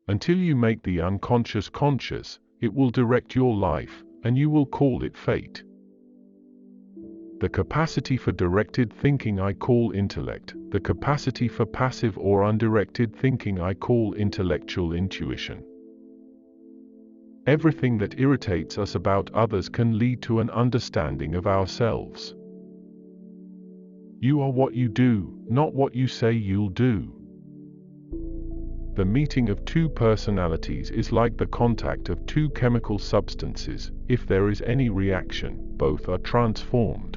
Until you make the unconscious conscious, it will direct your life, and you will call it fate. The capacity for directed thinking I call intellect. The capacity for passive or undirected thinking I call intellectual intuition. Everything that irritates us about others can lead to an understanding of ourselves. You are what you do, not what you say you'll do. The meeting of two personalities is like the contact of two chemical substances. If there is any reaction, both are transformed.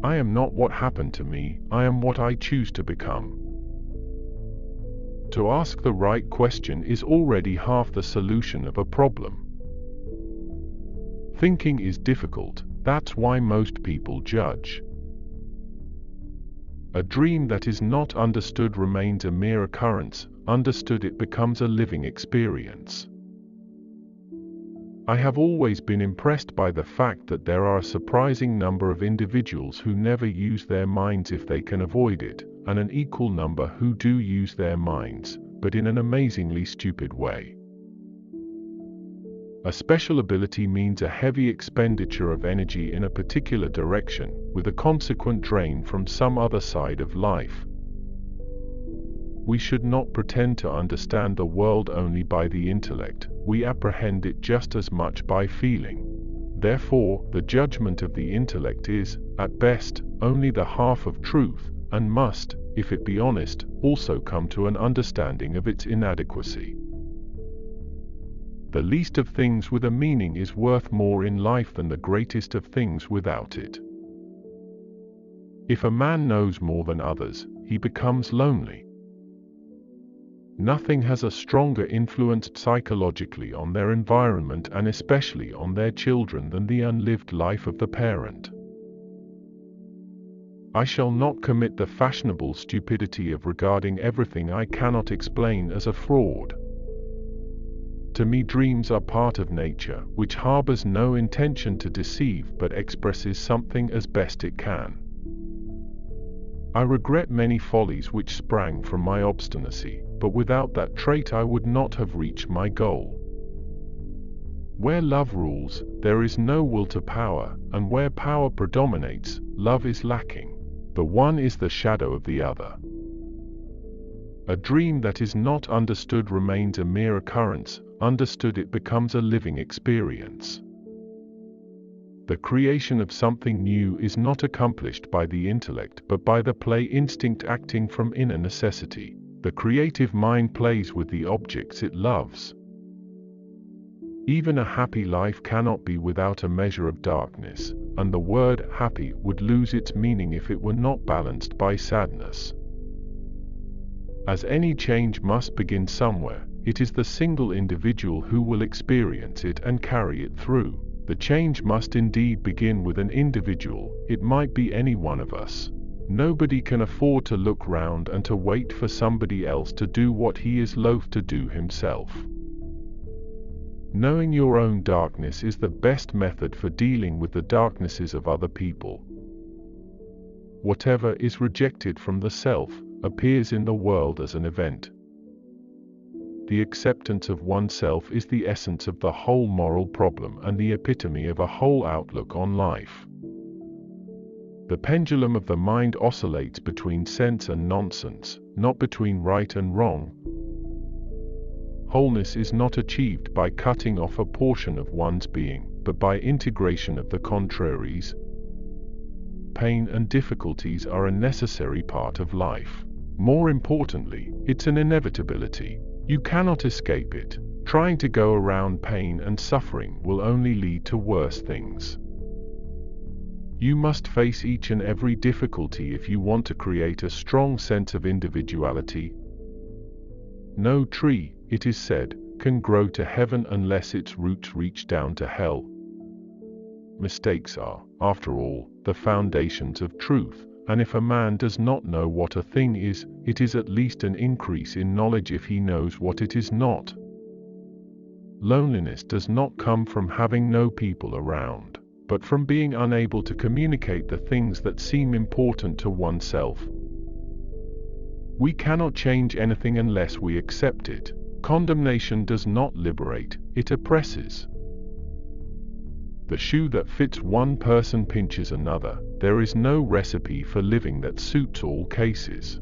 I am not what happened to me, I am what I choose to become. To ask the right question is already half the solution of a problem. Thinking is difficult, that's why most people judge. A dream that is not understood remains a mere occurrence, understood it becomes a living experience. I have always been impressed by the fact that there are a surprising number of individuals who never use their minds if they can avoid it, and an equal number who do use their minds, but in an amazingly stupid way. A special ability means a heavy expenditure of energy in a particular direction, with a consequent drain from some other side of life. We should not pretend to understand the world only by the intellect, we apprehend it just as much by feeling. Therefore, the judgment of the intellect is, at best, only the half of truth, and must, if it be honest, also come to an understanding of its inadequacy. The least of things with a meaning is worth more in life than the greatest of things without it. If a man knows more than others, he becomes lonely. Nothing has a stronger influence psychologically on their environment and especially on their children than the unlived life of the parent. I shall not commit the fashionable stupidity of regarding everything I cannot explain as a fraud. To me, dreams are part of nature, which harbors no intention to deceive but expresses something as best it can. I regret many follies which sprang from my obstinacy, but without that trait I would not have reached my goal. Where love rules, there is no will to power, and where power predominates, love is lacking. The one is the shadow of the other. A dream that is not understood remains a mere occurrence, understood it becomes a living experience. The creation of something new is not accomplished by the intellect but by the play instinct acting from inner necessity. The creative mind plays with the objects it loves. Even a happy life cannot be without a measure of darkness, and the word happy would lose its meaning if it were not balanced by sadness. As any change must begin somewhere, it is the single individual who will experience it and carry it through. The change must indeed begin with an individual, it might be any one of us. Nobody can afford to look round and to wait for somebody else to do what he is loath to do himself. Knowing your own darkness is the best method for dealing with the darknesses of other people. Whatever is rejected from the self appears in the world as an event. The acceptance of oneself is the essence of the whole moral problem and the epitome of a whole outlook on life. The pendulum of the mind oscillates between sense and nonsense, not between right and wrong. Wholeness is not achieved by cutting off a portion of one's being, but by integration of the contraries. Pain and difficulties are a necessary part of life. More importantly, it's an inevitability. You cannot escape it. Trying to go around pain and suffering will only lead to worse things. You must face each and every difficulty if you want to create a strong sense of individuality. No tree, it is said, can grow to heaven unless its roots reach down to hell. Mistakes are, after all, the foundations of truth, and if a man does not know what a thing is, it is at least an increase in knowledge if he knows what it is not. Loneliness does not come from having no people around, but from being unable to communicate the things that seem important to oneself. We cannot change anything unless we accept it. Condemnation does not liberate, it oppresses. The shoe that fits one person pinches another. There is no recipe for living that suits all cases.